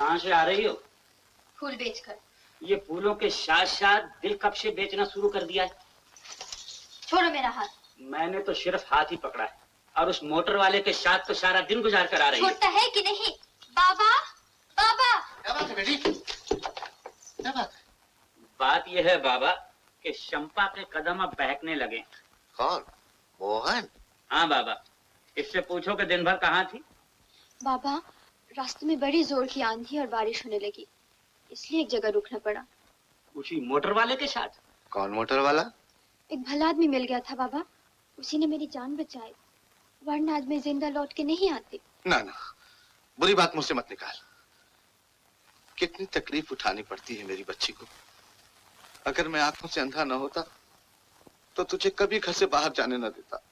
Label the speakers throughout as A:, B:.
A: कहाँ से आ रही हो?
B: फूल बेचकर।
A: ये फूलों के साथ साथ दिल कब से बेचना शुरू कर दिया है?
B: छोड़ो मेरा हाथ।
A: मैंने तो सिर्फ हाथ ही पकड़ा है और उस मोटर वाले के साथ तो सारा दिन गुजार कर आ रही है।
B: छोड़ता है कि नहीं? बाबा, बाबा।
C: क्या बात है बेटी? क्या बात है?
A: बात यह है बाबा कि शंपा के कदम अब बहकने लगे।
C: कौन? मोहन?
A: हाँ बाबा, इससे पूछो कि दिन भर कहाँ थी।
B: बाबा, रास्ते में बड़ी जोर की आंधी और बारिश होने लगी, इसलिए एक जगह रुकना पड़ा।
A: उसी मोटर वाले के साथ?
C: कौन मोटर वाला?
B: एक भला आदमी मिल गया था बाबा, उसी ने मेरी जान बचाई, वरना आज मैं जिंदा लौट के नहीं आती।
C: ना ना, बुरी बात मुझसे मत निकाल। कितनी तकलीफ उठानी पड़ती है मेरी बच्ची को। अगर मैं आंखों से अंधा न होता तो तुझे कभी घर से बाहर जाने न देता।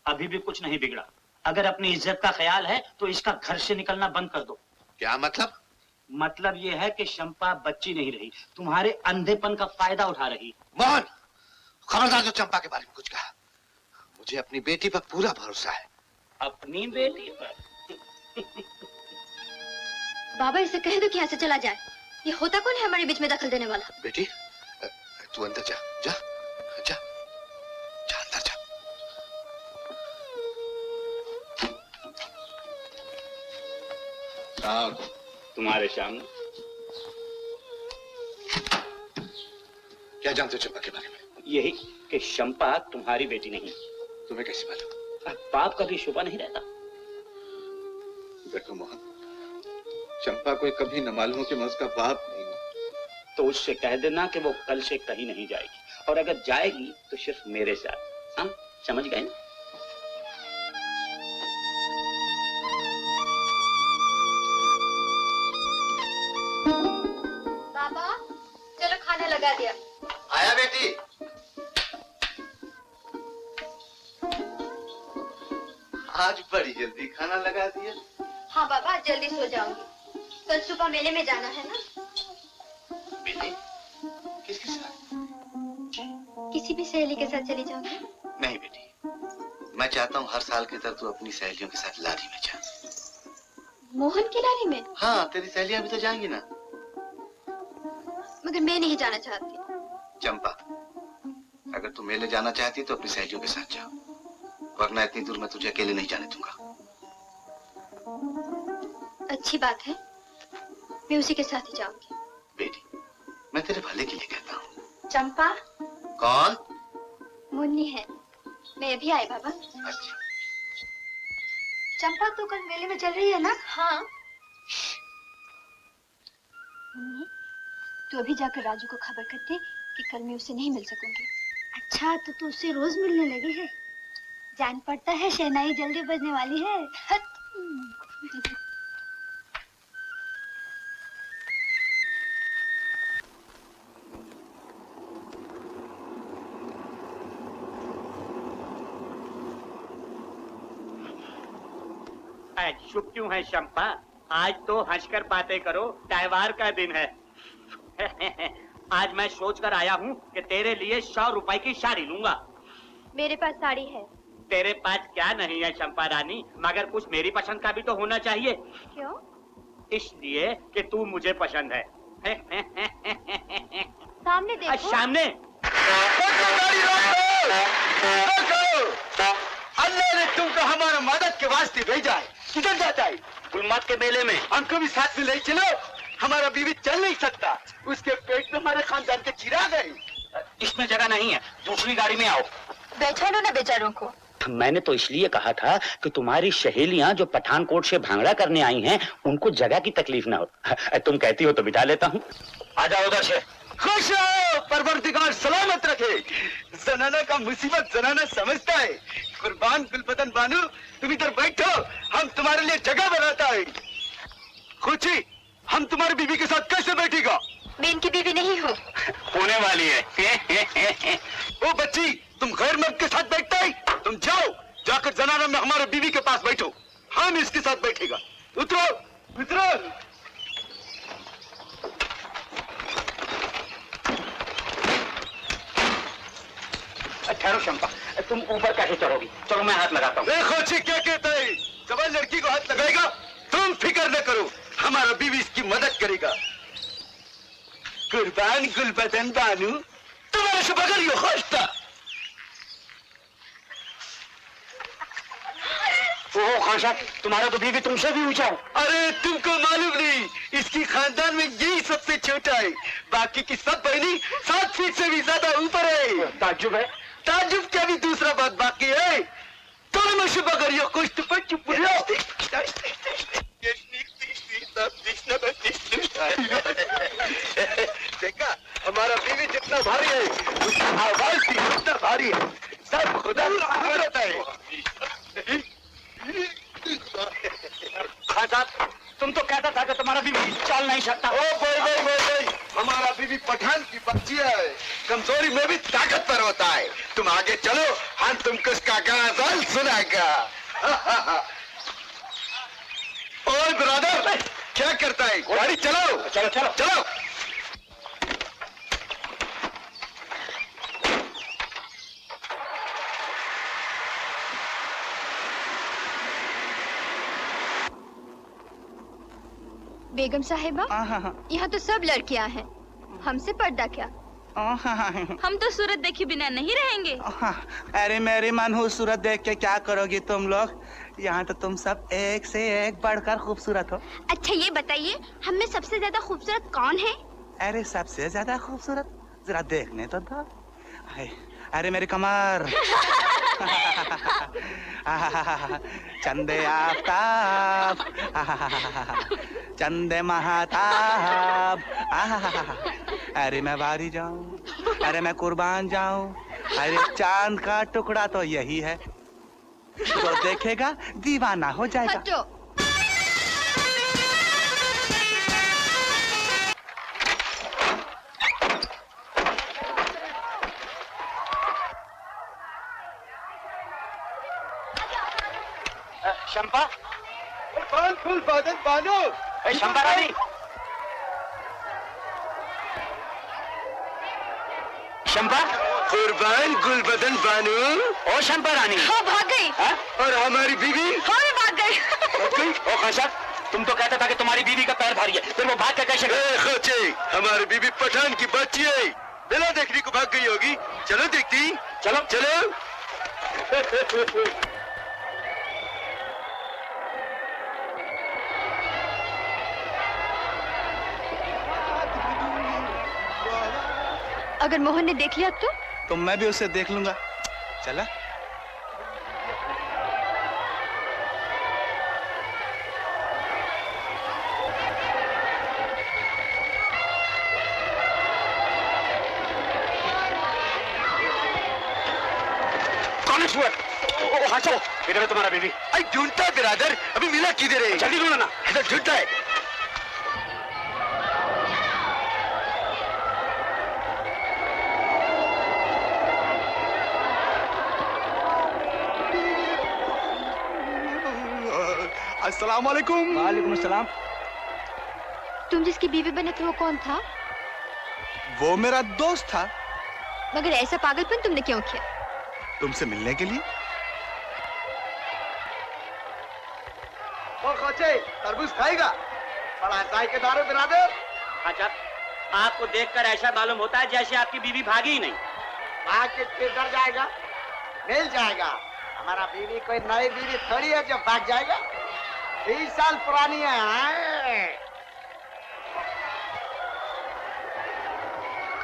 A: अभी भी कुछ नहीं बिगड़ा। अगर अपनी इज्जत का ख्याल है तो इसका घर से निकलना बंद कर दो।
C: क्या मतलब?
A: मतलब ये है कि शंपा बच्ची नहीं रही, तुम्हारे अंधेपन का फायदा उठा रही।
C: मोहन, खबरदार जो चंपा के बारे में कुछ कहा। मुझे अपनी बेटी पर पूरा भरोसा है।
A: अपनी बेटी पर?
B: बाबा, इसे कह दो कि यहाँ से चला जाए। ये होता कौन है हमारे बीच में दखल देने वाला?
C: बेटी, तू अंदर जा, जा, जा, जा अंदर जा।
A: साहब, तुम्हारे सामने।
C: क्या जानते हो चंपा के बारे में?
A: यही कि शंपा तुम्हारी बेटी नहीं।
C: तुम्हें कैसे मालूम?
A: बाप का भी शुबा नहीं रहता।
C: देखो मोहन, चंपा को कभी न मालूम हो कि मैं उसका बाप नहीं हूँ।
A: तो उससे कह देना कि वो कल से कहीं नहीं जाएगी, और अगर जाएगी तो सिर्फ मेरे साथ। हम समझ गए ना?
B: बाबा, चलो खाना लगा दिया।
C: आया बेटी। आज बड़ी जल्दी खाना लगा दिया।
B: हाँ बाबा, जल्दी सो जाऊंगी, कल सुबह मेले में जाना है ना।
C: बेटी, किसके साथ?
B: किसी भी सहेली के साथ चली जाऊंगी।
C: नहीं बेटी, मैं चाहता हूँ हर साल की तरह तू अपनी सहेलियों के साथ लारी में जा।
B: मोहन की लारी में?
C: हाँ, तेरी सहेलियां भी तो जाएंगी ना।
B: मगर मैं नहीं जाना चाहती।
C: चंपा, अगर तू मेले जाना चाहती तो अपनी सहेलियों के साथ जा, वरना इतनी दूर मैं तुझे अकेले नहीं जाने दूंगा।
B: अच्छी बात है, मैं उसी के साथ ही जाऊंगी।
C: बेटी, मैं तेरे भले के लिए कहता हूँ।
B: चंपा।
C: कौन?
B: मुन्नी है, मैं अभी आई बाबा।
C: अच्छा।
B: चंपा, तू कल मेले में चल रही है ना? हाँ। मुन्नी, तू अभी जाकर राजू को खबर कर दे कि कल मैं उससे नहीं मिल सकूंगी। अच्छा, तो तू उससे रोज मिलने लगी है? जान पड़ता है शहनाई जल्दी बजने वाली है।
A: शुभ क्यों है शंपा? आज तो हंसकर बातें करो, त्योहार का दिन है। आज मैं सोच कर आया हूँ कि तेरे लिए 100 रुपए की साड़ी लूंगा।
B: मेरे पास साड़ी है।
A: तेरे पास क्या नहीं है चंपा रानी, मगर कुछ मेरी पसंद का भी तो होना चाहिए।
B: क्यों?
A: इसलिए कि तू मुझे पसंद है।
B: सामने देखो।
A: सामने?
D: अल्लाह ने तुमको हमारा मदद के वास्ते भेजा है। किधर जाता है?
A: गुलमत के मेले में।
D: हमको भी साथ में ले चलो। हमारा बीवी चल नहीं सकता, उसके पेट में हमारे खानदान के चिराग है।
A: इसमें जगह नहीं है, दूसरी गाड़ी में आओ।
B: बैठा लो ना बेचारों को।
A: मैंने तो इसलिए कहा था कि तुम्हारी सहेलियां जो पठानकोट से भांगड़ा करने आई हैं, उनको जगह की तकलीफ ना हो। तुम कहती हो तो बिठा लेता हूँ। आ जाओ उधर से।
D: खुश रहो, परवरदिगार सलामत रखे। जनाना का मुसीबत जनाना समझता है। कुर्बान गुलबदन बानू, तुम इधर बैठो, हम तुम्हारे लिए जगह बनाता है। खुशी, हम तुम्हारी बीवी के साथ कैसे बैठेगा?
B: मैं इनकी बीवी नहीं हूँ।
A: होने वाली है।
D: ओ बच्ची, तुम गैर मर्द के साथ बैठता है? तुम जाओ, जाकर जनाना में हमारे बीवी के पास बैठो, हम इसके साथ बैठेगा। उतरो, उतरो।
A: ठहरो शंपा, तुम ऊपर कैसे चढ़ोगी? चलो मैं हाथ लगाता हूँ।
D: देखो छी क्या कहता है, जब लड़की को हाथ लगाएगा तुम फिक्र न करो, हम हमारा बीवी इसकी मदद करेगा। कुर्बान गुलबदन बानू, तुम्हारे से बगैर ये खुश था।
A: ओह खान साहब, तुम्हारा तो बीवी तुमसे भी ऊंचा है।
D: अरे तुमको मालूम नहीं, इसकी खानदान में यही सबसे छोटा है, बाकी की सब बहनी 7 फीट से भी ज्यादा ऊपर है।
A: ताज्जुब है।
D: ताजुब क्या भी दूसरा बात बाकी है। तुम मुझे बगैर ये खुश तो पर चुप रहो। देखा, हमारा बीवी जितना भारी है उसकी आवाज भी उतना भारी है। सब खुदा की कुदरत है।
A: खान साहब, तुम तो कहता था कि तुम्हारा बीवी चल नहीं सकता।
D: ओ भाई, हमारा बीवी पठान की बच्ची है, कमजोरी में भी ताकतवर होता है। तुम आगे चलो, हम तुमको इसका गाना सुनाएगा। ओए ब्रदर, क्या करता है? गाड़ी चलो।
A: चलो चलो
D: चलो।
B: बेगम साहिबा, यहाँ तो सब लड़कियाँ हैं, हमसे पर्दा क्या?
E: हम तो सूरत देखे बिना नहीं रहेंगे।
F: अरे मेरी मनहूस सूरत देख के क्या करोगी तुम लोग? यहाँ तो तुम सब एक से एक बढ़कर खूबसूरत हो।
B: अच्छा ये बताइए, हम में सबसे ज्यादा खूबसूरत कौन है?
F: अरे सबसे ज्यादा खूबसूरत जरा देखने तो दो। अरे मेरी कमर। चंदे आफ्ताब, चंदे महाताब। अरे मैं बारी जाऊं, अरे मैं कुर्बान जाऊं। अरे चांद का टुकड़ा तो यही है, जो देखेगा दीवाना हो जाएगा।
B: हटो।
A: शंपा,
D: फुल बादल बानो।
A: शंपा रानी, शंपा।
D: कुर्बान गुलबदन बानो।
A: ओ शंपा रानी,
E: हाँ भाग गई।
D: और हमारी बीवी
E: हाँ मैं भाग गई।
A: ओ खान साहब, तुम तो कहता था कि तुम्हारी बीवी का पैर भारी है, फिर वो भाग के कैसे गई?
D: खोचे, हमारी बीवी पठान की बच्ची है, बिना देखने को भाग गई होगी। चलो देखती।
A: चलो
D: चलो।
B: अगर मोहन ने देख लिया तो
F: मैं भी उसे देख लूंगा। चला।
A: कौन है सुअर? हाँ चलो, इधर है तुम्हारा बीवी।
D: आई ढूंढता है बिरादर, अभी मिला किधर है?
A: जल्दी ढूंढो ना।
D: इधर ढूंढता है।
F: अस्सलाम वालेकुम। वालेकुम अस्सलाम।
B: तुम जिसकी बीवी बने थे वो कौन था?
F: वो मेरा दोस्त था।
B: मगर ऐसा पागलपन तुमने क्यों किया?
F: तुमसे मिलने के लिए।
D: और खोचे, तरबूज खाएगा? बड़ा जायकेदार है बिरादर।
A: अच्छा, आपको देखकर ऐसा मालूम होता है जैसे आपकी बीवी भागी ही नहीं।
G: भाग के किधर जाएगा? मिल जाएगा। हमारा बीवी कोई नई बीवी थोड़ी है जो भाग जाएगा। 20 साल पुरानी है।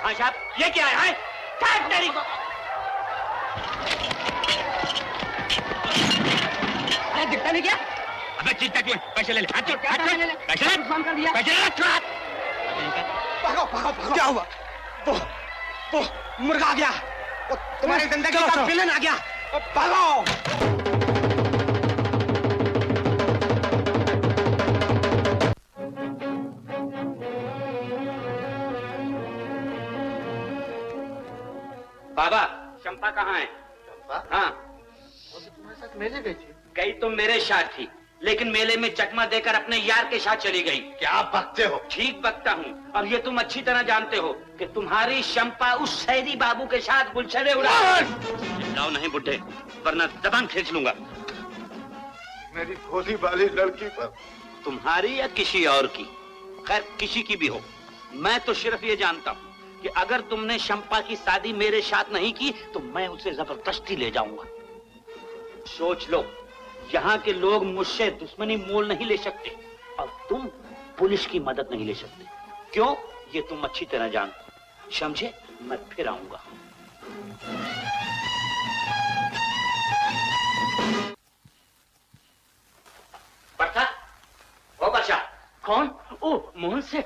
A: खान साहब, ये क्या है? काट तेरी को। अरे दिखता नहीं क्या? अबे चिंता क्यों? पैसे ले ले। हाथ छोड़, हाथ छोड़। पैसे ले। फोन कर दिया। पैसे ले, छोड़ हाथ।
F: भागो भागो भागो। क्या हुआ? वो मुर्गा आ गया। वो तुम्हारी जिंदगी का विलेन आ गया। भागो।
A: बाबा, चंपा कहाँ है?
C: चंपा?
A: हाँ,
C: वो तो तुम्हारे साथ मेले गई थी।
A: गई तो मेरे साथ थी, लेकिन मेले में चकमा देकर अपने यार के साथ चली गई।
C: क्या बकते हो?
A: ठीक बकता हूँ, और ये तुम अच्छी तरह जानते हो कि तुम्हारी शंपा उस शहरी बाबू के साथ गुलछड़े उड़ा। चिल्लाओ नहीं बुड्ढे, वरना जबान खींच लूंगा।
C: मेरी भोली वाली लड़की पर
A: तुम्हारी या किसी और की, खैर किसी की भी हो, मैं तो सिर्फ ये जानता हूँ कि अगर तुमने शंपा की शादी मेरे साथ नहीं की तो मैं उसे जबरदस्ती ले जाऊंगा। सोच लो, यहाँ के लोग मुझसे दुश्मनी मोल नहीं ले सकते और तुम पुलिस की मदद नहीं ले सकते। क्यों? ये तुम अच्छी तरह जानते। समझे? मैं फिर आऊंगा। बच्चा, ओ बच्चा। कौन? ओ मोहन से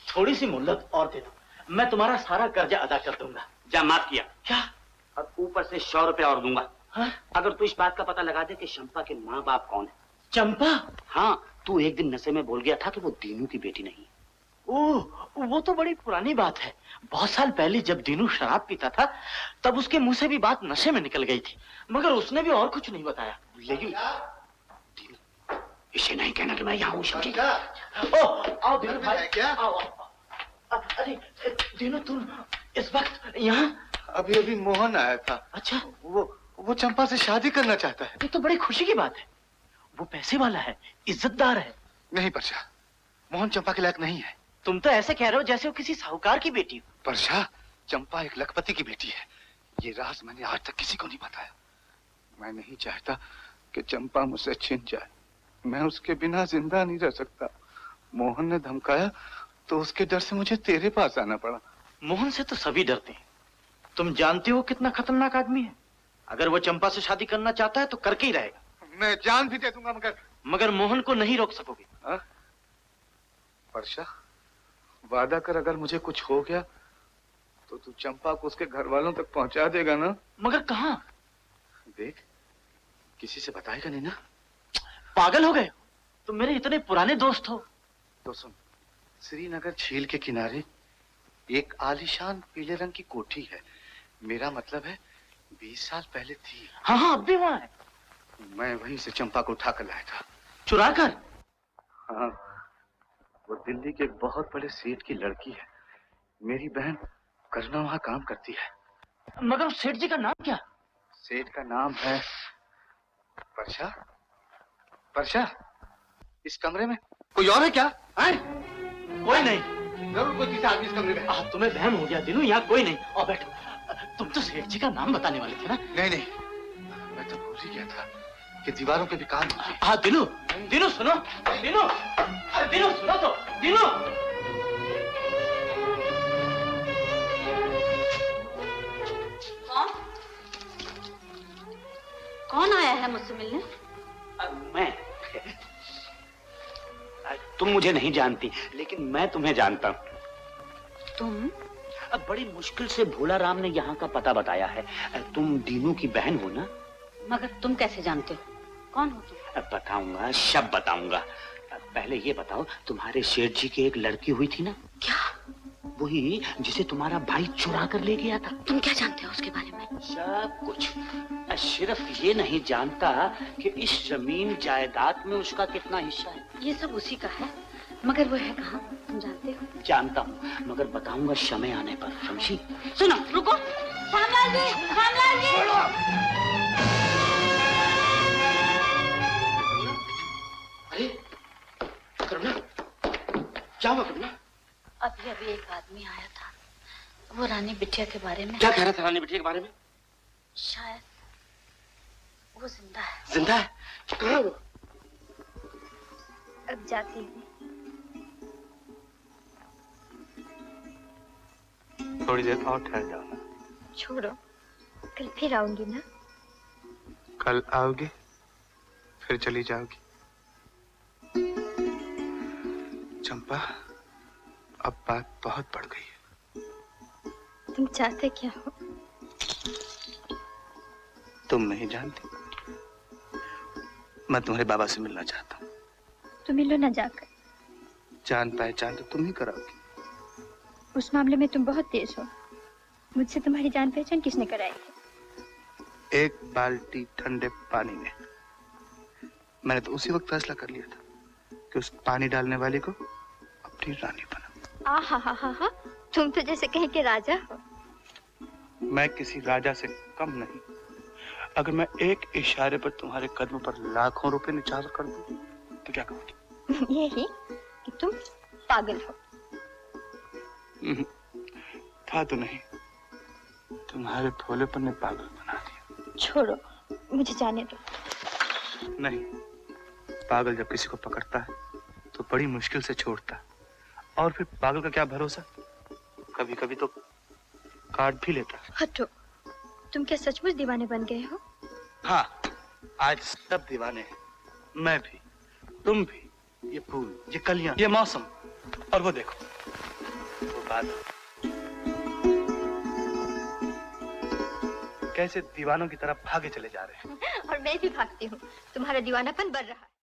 A: थोड़ी सी मोहलत और दे दो, मैं तुम्हारा सारा कर्जा अदा कर दूंगा। जा माफ किया। क्या? अब ऊपर से 100 रुपया और दूंगा। हाँ? अगर तू इस बात का पता लगा दे कि चंपा के माँ बाप कौन है। चंपा? हाँ, तू एक दिन नशे में बोल गया था कि वो दीनू की बेटी नहीं है। ओह, वो तो बड़ी पुरानी बात है। बहुत साल पहले जब दीनू शराब पीता था तब उसके मुंह से भी बात नशे में निकल गई थी, मगर उसने भी और कुछ नहीं बताया। लेकिन इसे नहीं कहना कि मैं यहाँ हूँ, समझी? ओह, आओ दीनू भाई, आओ। अरे दीनू, तुम इस वक्त यहाँ?
C: अभी अभी मोहन आया था।
A: अच्छा,
C: वो चंपा से शादी करना चाहता है।
A: ये तो बड़ी खुशी की बात है। वो पैसे वाला है, इज्जतदार है।
C: नहीं परशा, मोहन चंपा के लायक नहीं है।
A: तुम तो ऐसे कह रहे हो जैसे वो किसी साहूकार की बेटी हो।
C: परशा, चंपा एक लखपति की बेटी है। ये राज मैंने आज तक किसी को नहीं बताया। मैं नहीं चाहता कि चंपा मुझसे छिन जाए। मैं उसके बिना जिंदा नहीं रह सकता। मोहन ने धमकाया तो उसके डर से मुझे तेरे पास आना पड़ा।
A: मोहन से तो सभी डरते हैं। तुम जानते हो कितना खतरनाक आदमी है। अगर वो चंपा से शादी करना चाहता है तो करके ही रहेगा।
C: मैं जान भी दे दूंगा,
A: मगर मोहन को नहीं रोक सकोगे।
C: परशा, वादा कर, अगर मुझे कुछ हो गया तो तू चंपा को उसके घर वालों तक पहुंचा देगा ना?
A: मगर कहाँ?
C: देख, किसी से बताएगा नहीं ना?
A: पागल हो गए? तुम मेरे इतने पुराने दोस्त हो।
C: तो सुन, श्रीनगर झील के किनारे एक आलीशान पीले रंग की कोठी है। मेरा मतलब है 20 साल पहले थी।
A: हाँ हाँ, अब भी वहाँ है।
C: मैं वहीं से चंपा को उठा कर लाया था।
A: चुरा कर?
C: हाँ, वो दिल्ली के एक बहुत बड़े सेठ की लड़की है। मेरी बहन करुणा वहाँ काम करती है।
A: मगर उस सेठ जी का नाम क्या?
C: सेठ का नाम है परशा। परशा, इस कमरे में कोई और है क्या?
A: है? कोई नहीं।
C: जरूर कोई तीसरा आदमी इस कमरे में।
A: तुम्हें वहम हो गया दिनू, यहाँ कोई नहीं। और बैठो। तुम तो सेठ जी का नाम बताने वाले थे ना?
C: नहीं नहीं, मैं तो भूल ही गया था कि दीवारों पे भी काम होती है।
A: हाँ दिनू, दिनू सुनो, दिनू, अरे दिनू सुनो तो, दिनू।
E: कौन आया है मुझसे मिलने?
A: मैं। तुम मुझे नहीं जानती, लेकिन मैं तुम्हें जानता हूँ।
E: तुम?
A: अब बड़ी मुश्किल से भोला राम ने यहाँ का पता बताया है। तुम दीनू की बहन हो ना?
E: मगर तुम कैसे जानते हो? कौन हो तुम?
A: बताऊंगा, सब बताऊंगा। पहले ये बताओ, तुम्हारे शेठ जी की एक लड़की हुई थी ना?
E: क्या?
A: वही जिसे तुम्हारा भाई चुरा कर ले गया था।
E: तुम क्या जानते हो उसके बारे में?
A: सब कुछ। सिर्फ ये नहीं जानता कि इस जमीन जायदाद में उसका कितना हिस्सा है।
E: ये सब उसी का है, मगर वो है कहाँ? तुम जानते हो?
A: जानता हूँ, मगर बताऊंगा समय आने पर, समझी?
E: सुनो, रुको। श्यामलाल जी, श्यामलाल जी।
A: अरे करुणा, क्या हुआ करुणा?
E: अभी अभी एक आदमी आया था, वो रानी बिटिया के बारे में।
A: क्या कह रहा था रानी बिटिया के बारे में?
E: शायद वो जिंदा है।
A: जिंदा है? कहाँ है वो?
B: अब जाती हूँ।
F: थोड़ी देर और ठहर जाओ ना।
B: छोड़ो, कल फिर आऊंगी ना।
F: कल आओगी, फिर चली जाओगी। चंपा, अब बात बहुत बढ़ गई है।
B: तुम चाहते क्या हो?
F: तुम नहीं जानती, मैं तुम्हारे बाबा से मिलना चाहता हूँ।
B: तुम मिलो ना जाकर।
F: जान पहचान तो तुम ही कराओगी।
B: उस मामले में तुम बहुत तेज हो। मुझसे तुम्हारी जान पहचान किसने कराई है?
F: एक बाल्टी ठंडे पानी में। मैंने तो उसी वक्त फैसला कर लिया था कि उस पानी डालने वाले को अपनी रानी बना।
B: आहा, तुम तो जैसे कहीं के राजा हो।
F: मैं किसी राजा से कम नहीं। अगर मैं एक इशारे पर तुम्हारे कदमों पर लाखों रुपए निछावर कर दूं तो क्या कहोगी?
B: यही कि तुम पागल हो।
F: था तो नहीं, तुम्हारे भोलेपन ने पागल बना दिया।
B: छोड़ो, मुझे जाने दो।
F: नहीं, पागल जब किसी को पकड़ता है तो बड़ी मुश्किल से छोड़ता है, और फिर पागल का क्या भरोसा, कभी कभी तो काट भी लेता है।
B: हटो, तुम क्या सचमुच दीवाने बन गए हो?
F: हाँ, आज सब दीवाने हैं, मैं भी, तुम भी, ये फूल, ये कलियां, ये मौसम, और वो देखो, वो बादल, कैसे दीवानों की तरफ भागे चले जा रहे हैं।
B: और मैं भी भागती हूँ, तुम्हारा दीवानापन बढ़ रहा है।